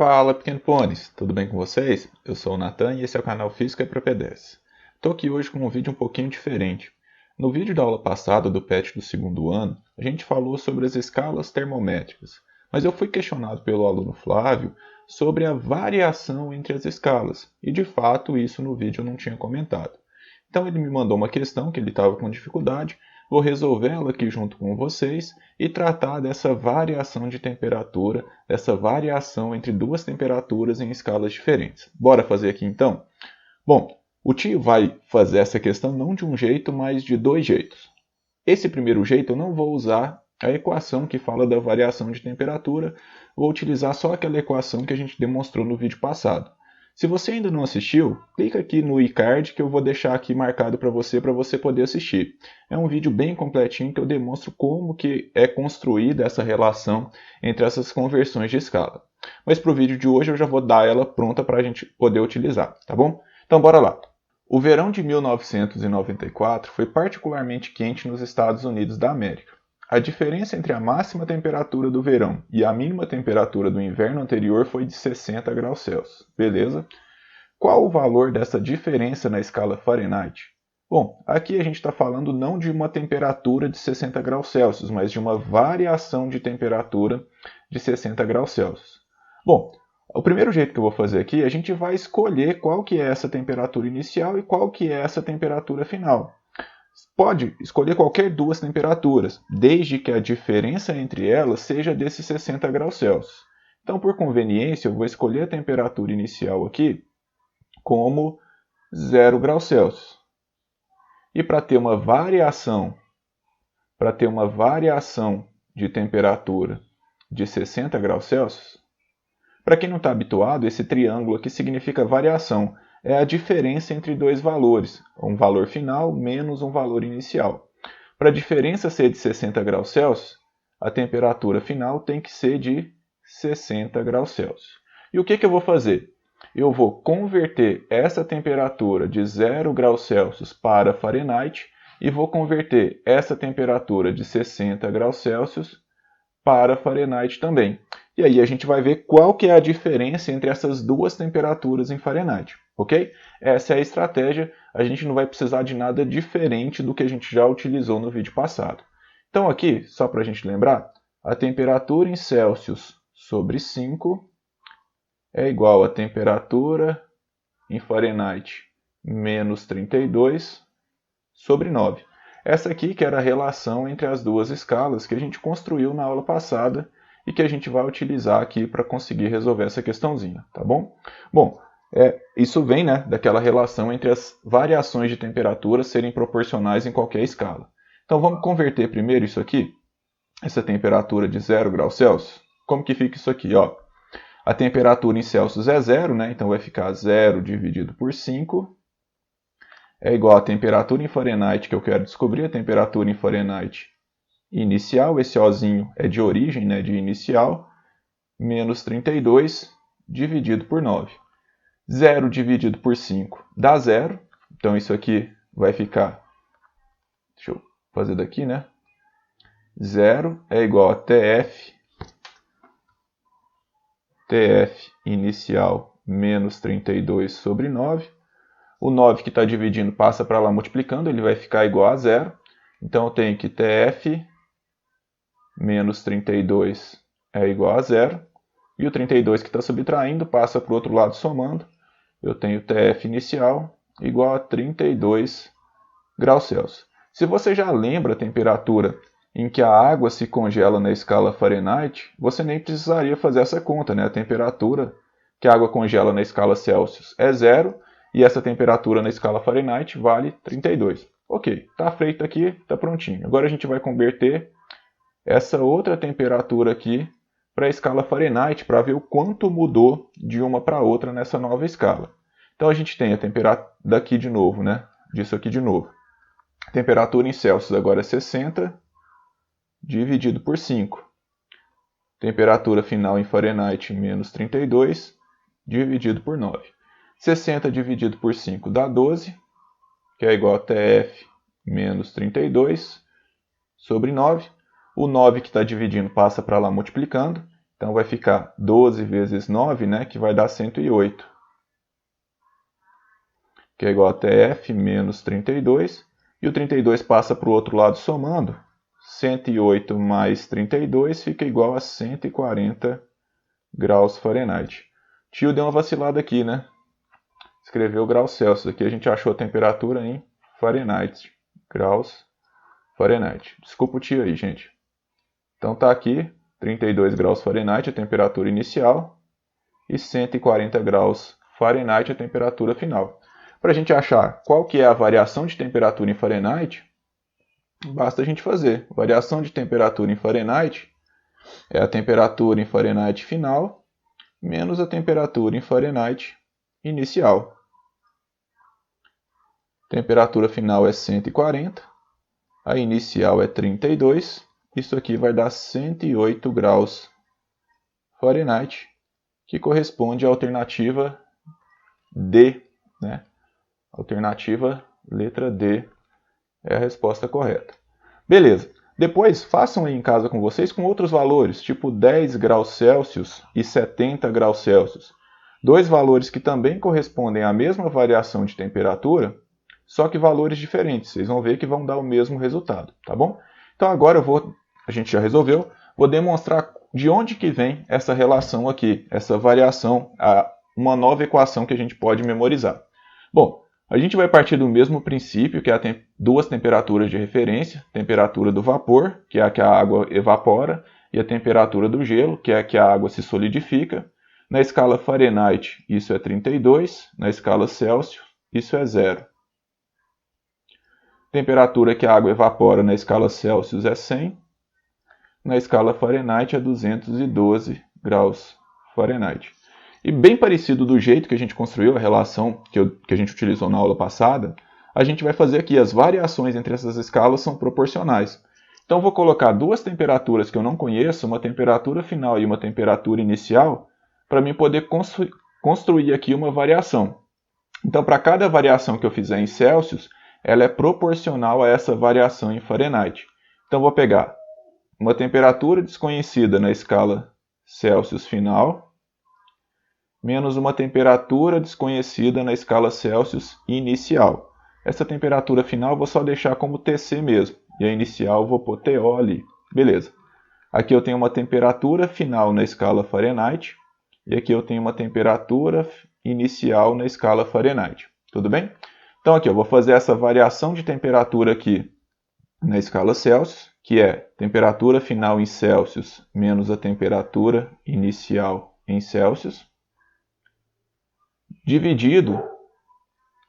Fala, pequeno pôneis, tudo bem com vocês? Eu sou o Nathan e esse é o canal Física para P10. Estou aqui hoje com um vídeo um pouquinho diferente. No vídeo da aula passada do PET do segundo ano, a gente falou sobre as escalas termométricas, mas eu fui questionado pelo aluno Flávio sobre a variação entre as escalas, e de fato isso no vídeo eu não tinha comentado. Então ele me mandou uma questão que ele estava com dificuldade, vou resolvê-la aqui junto com vocês e tratar dessa variação de temperatura, dessa variação entre duas temperaturas em escalas diferentes. Bora fazer aqui então? Bom, o tio vai fazer essa questão não de um jeito, mas de dois jeitos. Esse primeiro jeito eu não vou usar a equação que fala da variação de temperatura, vou utilizar só aquela equação que a gente demonstrou no vídeo passado. Se você ainda não assistiu, clica aqui no iCard que eu vou deixar aqui marcado para você poder assistir. É um vídeo bem completinho que eu demonstro como que é construída essa relação entre essas conversões de escala. Mas para o vídeo de hoje eu já vou dar ela pronta para a gente poder utilizar, tá bom? Então bora lá! O verão de 1994 foi particularmente quente nos Estados Unidos da América. A diferença entre a máxima temperatura do verão e a mínima temperatura do inverno anterior foi de 60 graus Celsius. Beleza? Qual o valor dessa diferença na escala Fahrenheit? Bom, aqui a gente está falando não de uma temperatura de 60 graus Celsius, mas de uma variação de temperatura de 60 graus Celsius. Bom, o primeiro jeito que eu vou fazer aqui, a gente vai escolher qual que é essa temperatura inicial e qual que é essa temperatura final. Pode escolher qualquer duas temperaturas, desde que a diferença entre elas seja desses 60 graus Celsius. Então, por conveniência, eu vou escolher a temperatura inicial aqui como 0 graus Celsius. E para ter uma variação de temperatura de 60 graus Celsius, para quem não está habituado, esse triângulo aqui significa variação. É a diferença entre dois valores, um valor final menos um valor inicial. Para a diferença ser de 60 graus Celsius, a temperatura final tem que ser de 60 graus Celsius. E o que eu vou fazer? Eu vou converter essa temperatura de 0 graus Celsius para Fahrenheit e vou converter essa temperatura de 60 graus Celsius para Fahrenheit também. E aí a gente vai ver qual que é a diferença entre essas duas temperaturas em Fahrenheit, ok? Essa é a estratégia, a gente não vai precisar de nada diferente do que a gente já utilizou no vídeo passado. Então aqui, só para a gente lembrar, a temperatura em Celsius sobre 5 é igual a temperatura em Fahrenheit menos 32 sobre 9. Essa aqui que era a relação entre as duas escalas que a gente construiu na aula passada e que a gente vai utilizar aqui para conseguir resolver essa questãozinha, tá bom? Bom, isso vem daquela relação entre as variações de temperatura serem proporcionais em qualquer escala. Então vamos converter primeiro isso aqui, essa temperatura de 0 graus Celsius. Como que fica isso aqui? Ó? A temperatura em Celsius é 0, então vai ficar 0 dividido por 5 é igual a temperatura em Fahrenheit que eu quero descobrir, a temperatura em Fahrenheit inicial, esse Ozinho é de origem, de inicial, menos 32 dividido por 9. 0 dividido por 5 dá 0, então isso aqui vai ficar, deixa eu fazer daqui, 0 é igual a TF inicial menos 32 sobre 9. O 9 que está dividindo passa para lá multiplicando, ele vai ficar igual a 0. Então eu tenho que TF menos 32 é igual a 0. E o 32 que está subtraindo passa para o outro lado somando. Eu tenho TF inicial igual a 32 graus Celsius. Se você já lembra a temperatura em que a água se congela na escala Fahrenheit, você nem precisaria fazer essa conta. A temperatura que a água congela na escala Celsius é 0 e essa temperatura na escala Fahrenheit vale 32. Ok, está feito aqui, está prontinho. Agora a gente vai converter essa outra temperatura aqui para a escala Fahrenheit para ver o quanto mudou de uma para outra nessa nova escala. Então a gente tem a temperatura daqui de novo, disso aqui de novo. A temperatura em Celsius agora é 60 dividido por 5. Temperatura final em Fahrenheit menos 32 dividido por 9. 60 dividido por 5 dá 12, que é igual a TF menos 32 sobre 9. O 9 que está dividindo passa para lá multiplicando. Então vai ficar 12 vezes 9, né, que vai dar 108. Que é igual a TF menos 32. E o 32 passa para o outro lado somando. 108 mais 32 fica igual a 140 graus Fahrenheit. Tio deu uma vacilada aqui, né? Escreveu graus Celsius. Aqui a gente achou a temperatura em Fahrenheit. Graus Fahrenheit. Desculpa o tio aí, gente. Então tá aqui 32 graus Fahrenheit a temperatura inicial e 140 graus Fahrenheit a temperatura final. Para a gente achar qual que é a variação de temperatura em Fahrenheit, basta a gente fazer. Variação de temperatura em Fahrenheit é a temperatura em Fahrenheit final menos a temperatura em Fahrenheit inicial. Temperatura final é 140, a inicial é 32. Isso aqui vai dar 108 graus Fahrenheit, que corresponde à alternativa D, né? Alternativa letra D é a resposta correta. Beleza. Depois, façam aí em casa com vocês com outros valores, tipo 10 graus Celsius e 70 graus Celsius. Dois valores que também correspondem à mesma variação de temperatura, só que valores diferentes. Vocês vão ver que vão dar o mesmo resultado, tá bom? Então agora a gente já resolveu, vou demonstrar de onde que vem essa relação aqui, essa variação, uma nova equação que a gente pode memorizar. Bom, a gente vai partir do mesmo princípio, que é duas temperaturas de referência, temperatura do vapor, que é a que a água evapora, e a temperatura do gelo, que é a que a água se solidifica. Na escala Fahrenheit, isso é 32, na escala Celsius, isso é 0. Temperatura que a água evapora na escala Celsius é 100, na escala Fahrenheit é 212 graus Fahrenheit. E bem parecido do jeito que a gente construiu a relação que a gente utilizou na aula passada, a gente vai fazer aqui as variações entre essas escalas são proporcionais. Então vou colocar duas temperaturas que eu não conheço, uma temperatura final e uma temperatura inicial, para mim poder construir aqui uma variação. Então para cada variação que eu fizer em Celsius, ela é proporcional a essa variação em Fahrenheit. Então vou pegar uma temperatura desconhecida na escala Celsius final, menos uma temperatura desconhecida na escala Celsius inicial. Essa temperatura final eu vou só deixar como TC mesmo, e a inicial eu vou pôr TO ali. Beleza. Aqui eu tenho uma temperatura final na escala Fahrenheit, e aqui eu tenho uma temperatura inicial na escala Fahrenheit. Tudo bem? Então aqui eu vou fazer essa variação de temperatura aqui na escala Celsius, que é temperatura final em Celsius menos a temperatura inicial em Celsius, dividido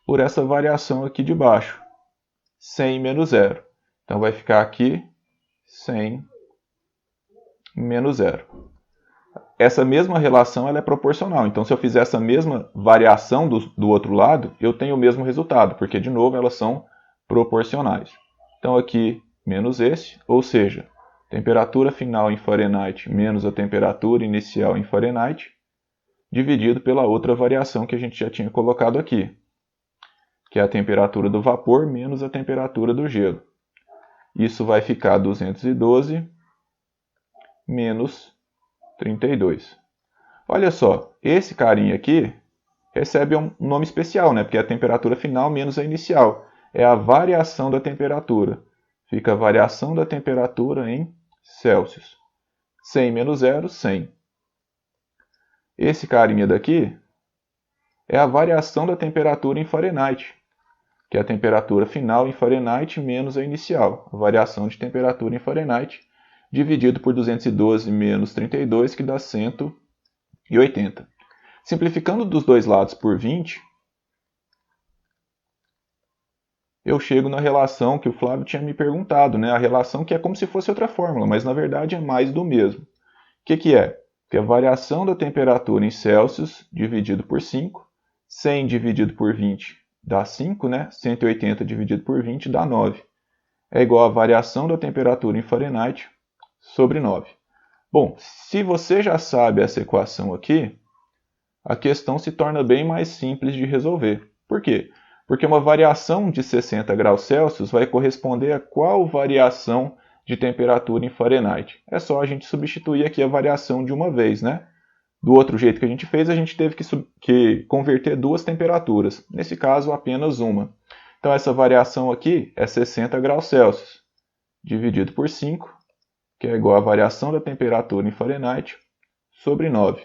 por essa variação aqui de baixo, 100 menos 0. Então vai ficar aqui 100 menos 0. Essa mesma relação ela é proporcional, então se eu fizer essa mesma variação do outro lado, eu tenho o mesmo resultado, porque de novo elas são proporcionais. Então aqui menos esse, ou seja, temperatura final em Fahrenheit menos a temperatura inicial em Fahrenheit, dividido pela outra variação que a gente já tinha colocado aqui, que é a temperatura do vapor menos a temperatura do gelo. Isso vai ficar 212 menos 32. Olha só, esse carinha aqui recebe um nome especial, né? Porque é a temperatura final menos a inicial. É a variação da temperatura. Fica a variação da temperatura em Celsius. 100 menos 0, 100. Esse carinha daqui é a variação da temperatura em Fahrenheit, que é a temperatura final em Fahrenheit menos a inicial. A variação de temperatura em Fahrenheit dividido por 212 menos 32, que dá 180. Simplificando dos dois lados por 20, eu chego na relação que o Flávio tinha me perguntado, né? A relação que é como se fosse outra fórmula, mas na verdade é mais do mesmo. O que é? Que é a variação da temperatura em Celsius dividido por 5, 100 dividido por 20 dá 5, né? 180 dividido por 20 dá 9. É igual a variação da temperatura em Fahrenheit sobre 9. Bom, se você já sabe essa equação aqui, a questão se torna bem mais simples de resolver. Por quê? Porque uma variação de 60 graus Celsius vai corresponder a qual variação de temperatura em Fahrenheit. É só a gente substituir aqui a variação de uma vez, né? Do outro jeito que a gente fez, a gente teve que converter duas temperaturas. Nesse caso, apenas uma. Então, essa variação aqui é 60 graus Celsius, dividido por 5, que é igual à variação da temperatura em Fahrenheit, sobre 9.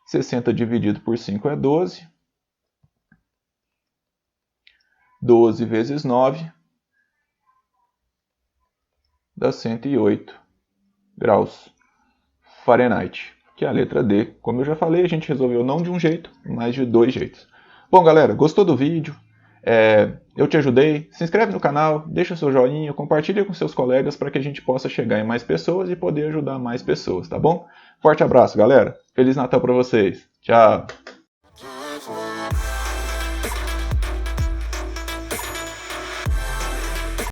60 dividido por 5 é 12. 12 vezes 9 dá 108 graus Fahrenheit, que é a letra D. Como eu já falei, a gente resolveu não de um jeito, mas de dois jeitos. Bom, galera, gostou do vídeo? Eu te ajudei? Se inscreve no canal, deixa seu joinha, compartilha com seus colegas para que a gente possa chegar em mais pessoas e poder ajudar mais pessoas, tá bom? Forte abraço, galera. Feliz Natal para vocês. Tchau.